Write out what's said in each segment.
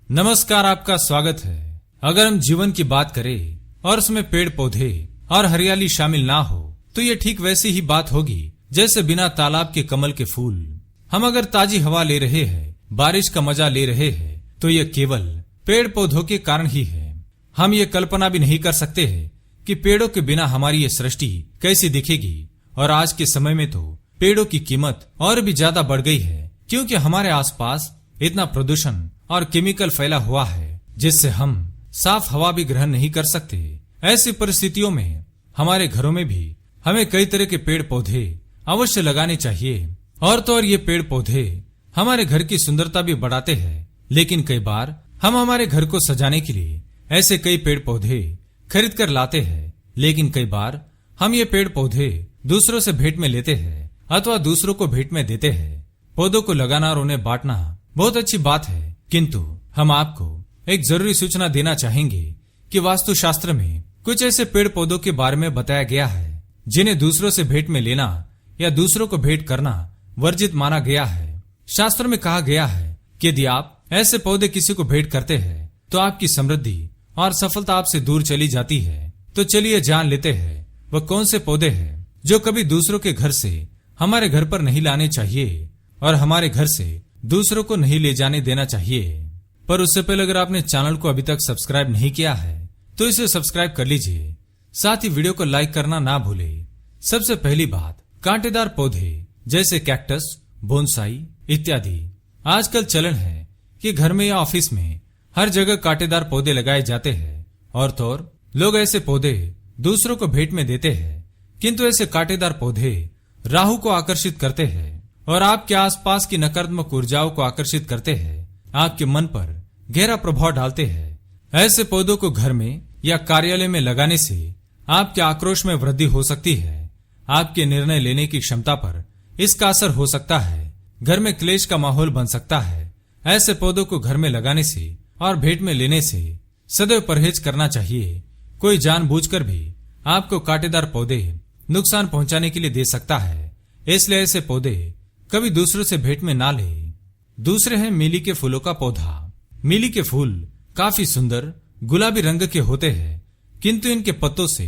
नमस्कार, आपका स्वागत है। अगर हम जीवन की बात करें और उसमें पेड़ पौधे और हरियाली शामिल ना हो तो ये ठीक वैसी ही बात होगी जैसे बिना तालाब के कमल के फूल। हम अगर ताजी हवा ले रहे हैं, बारिश का मजा ले रहे हैं, तो ये केवल पेड़ पौधों के कारण ही है। हम ये कल्पना भी नहीं कर सकते हैं कि पेड़ों के बिना हमारी ये सृष्टि कैसी दिखेगी। और आज के समय में तो पेड़ों की कीमत और भी ज्यादा बढ़ गई है, क्योंकि हमारे आसपास इतना प्रदूषण और केमिकल फैला हुआ है जिससे हम साफ हवा भी ग्रहण नहीं कर सकते। ऐसी परिस्थितियों में हमारे घरों में भी हमें कई तरह के पेड़ पौधे अवश्य लगाने चाहिए। और तो और ये पेड़ पौधे हमारे घर की सुंदरता भी बढ़ाते हैं, लेकिन कई बार हम हमारे घर को सजाने के लिए ऐसे कई पेड़ पौधे खरीद कर लाते हैं, लेकिन कई बार हम ये पेड़ पौधे दूसरों से भेंट में लेते हैं अथवा दूसरों को भेंट में देते हैं। पौधों को लगाना और उन्हें बांटना बहुत अच्छी बात है, किंतु हम आपको एक जरूरी सूचना देना चाहेंगे कि वास्तुशास्त्र में कुछ ऐसे पेड़ पौधों के बारे में बताया गया है जिन्हें दूसरों से भेंट में लेना या दूसरों को भेंट करना वर्जित माना गया है। शास्त्र में कहा गया है कि यदि आप ऐसे पौधे किसी को भेंट करते हैं तो आपकी समृद्धि और सफलता आपसे दूर चली जाती है। तो चलिए जान लेते हैं वह कौन से पौधे हैं जो कभी दूसरों के घर से हमारे घर पर नहीं लाने चाहिए और हमारे घर से दूसरों को नहीं ले जाने देना चाहिए। पर उससे पहले अगर आपने चैनल को अभी तक सब्सक्राइब नहीं किया है तो इसे सब्सक्राइब कर लीजिए, साथ ही वीडियो को लाइक करना ना भूले। सबसे पहली बात, कांटेदार पौधे जैसे कैक्टस, बोनसाई इत्यादि। आजकल चलन है कि घर में या ऑफिस में हर जगह कांटेदार पौधे लगाए जाते हैं और तो और लोग ऐसे पौधे दूसरों को भेंट में देते हैं, किंतु ऐसे कांटेदार पौधे राहु को आकर्षित करते हैं और आपके आसपास की नकारात्मक ऊर्जाओं को आकर्षित करते हैं, आपके मन पर गहरा प्रभाव डालते हैं। ऐसे पौधों को घर में या कार्यालय में लगाने से आपके आक्रोश में वृद्धि हो सकती है। आपके निर्णय लेने की क्षमता पर इसका असर हो सकता है। घर में क्लेश का माहौल बन सकता है। ऐसे पौधों को घर में लगाने से और भेंट में लेने से सदैव परहेज करना चाहिए। कोई जानबूझकर भी आपको कांटेदार पौधे नुकसान पहुंचाने के लिए दे सकता है, इसलिए ऐसे पौधे कभी दूसरों से भेंट में ना ले। दूसरे हैं मीली के फूलों का पौधा। मीली के फूल काफी सुंदर गुलाबी रंग के होते हैं, किंतु इनके पत्तों से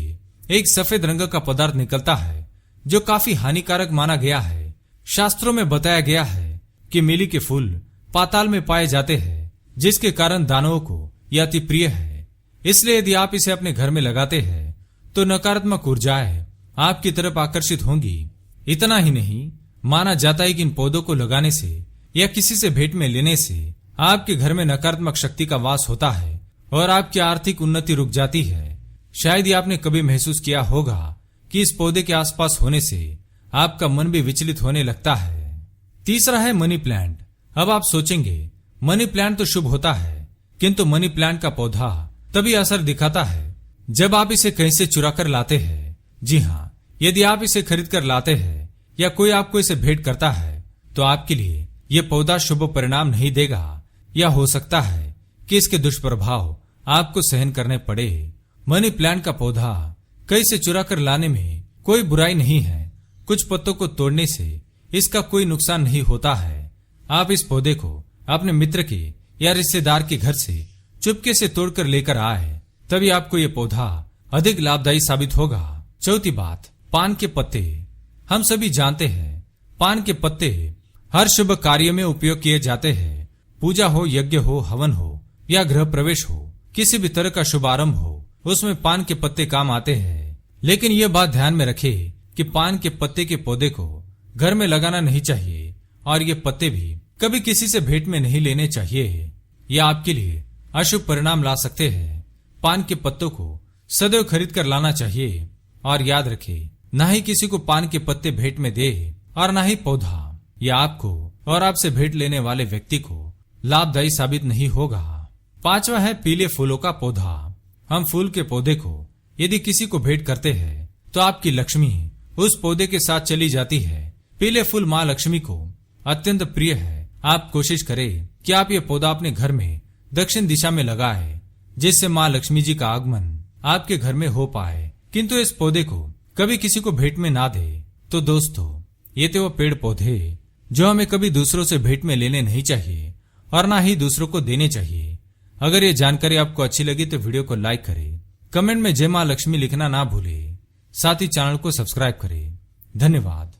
एक सफेद रंग का पदार्थ निकलता है जो काफी हानिकारक माना गया है। शास्त्रों में बताया गया है कि मीली के फूल पाताल में पाए जाते हैं, जिसके कारण दानवों को यह अति प्रिय है। इसलिए यदि आप इसे अपने घर में लगाते हैं तो नकारात्मक ऊर्जाएं आपकी तरफ आकर्षित होंगी। इतना ही नहीं, माना जाता है कि इन पौधों को लगाने से या किसी से भेंट में लेने से आपके घर में नकारात्मक शक्ति का वास होता है और आपकी आर्थिक उन्नति रुक जाती है। शायद ही आपने कभी महसूस किया होगा कि इस पौधे के आसपास होने से आपका मन भी विचलित होने लगता है। तीसरा है मनी प्लांट। अब आप सोचेंगे मनी प्लांट तो शुभ होता है, किंतु मनी प्लांट का पौधा तभी असर दिखाता है जब आप इसे कहीं से चुरा कर लाते हैं। जी हाँ, यदि आप इसे खरीद कर लाते हैं या कोई आपको इसे भेंट करता है तो आपके लिए यह पौधा शुभ परिणाम नहीं देगा, या हो सकता है कि इसके दुष्प्रभाव आपको सहन करने पड़े। मनी प्लांट का पौधा कहीं से चुरा कर लाने में कोई बुराई नहीं है। कुछ पत्तों को तोड़ने से इसका कोई नुकसान नहीं होता है। आप इस पौधे को अपने मित्र के या रिश्तेदार के घर से चुपके से तोड़कर लेकर आए, तभी आपको ये पौधा अधिक लाभदायी साबित होगा। चौथी बात, पान के पत्ते। हम सभी जानते हैं पान के पत्ते हर शुभ कार्य में उपयोग किए जाते हैं। पूजा हो, यज्ञ हो, हवन हो या गृह प्रवेश हो, किसी भी तरह का शुभारंभ हो, उसमें पान के पत्ते काम आते हैं। लेकिन यह बात ध्यान में रखें कि पान के पत्ते के पौधे को घर में लगाना नहीं चाहिए और ये पत्ते भी कभी किसी से भेंट में नहीं लेने चाहिए। यह आपके लिए अशुभ परिणाम ला सकते हैं। पान के पत्तों को सदैव खरीद कर लाना चाहिए और याद रखें, न ही किसी को पान के पत्ते भेंट में दे और न ही पौधा। यह आपको और आपसे भेंट लेने वाले व्यक्ति को लाभदायी साबित नहीं होगा। पांचवा है पीले फूलों का पौधा। हम फूल के पौधे को यदि किसी को भेंट करते हैं तो आपकी लक्ष्मी उस पौधे के साथ चली जाती है। पीले फूल माँ लक्ष्मी को अत्यंत प्रिय है। आप कोशिश करें कि आप ये पौधा अपने घर में दक्षिण दिशा में लगाएं, जिससे माँ लक्ष्मी जी का आगमन आपके घर में हो पाए। किंतु इस पौधे को कभी किसी को भेंट में ना दे। तो दोस्तों, ये थे वो पेड़ पौधे जो हमें कभी दूसरों से भेंट में लेने नहीं चाहिए और ना ही दूसरों को देने चाहिए। अगर ये जानकारी आपको अच्छी लगी तो वीडियो को लाइक करें, कमेंट में जय मां लक्ष्मी लिखना ना भूले, साथ ही चैनल को सब्सक्राइब करें। धन्यवाद।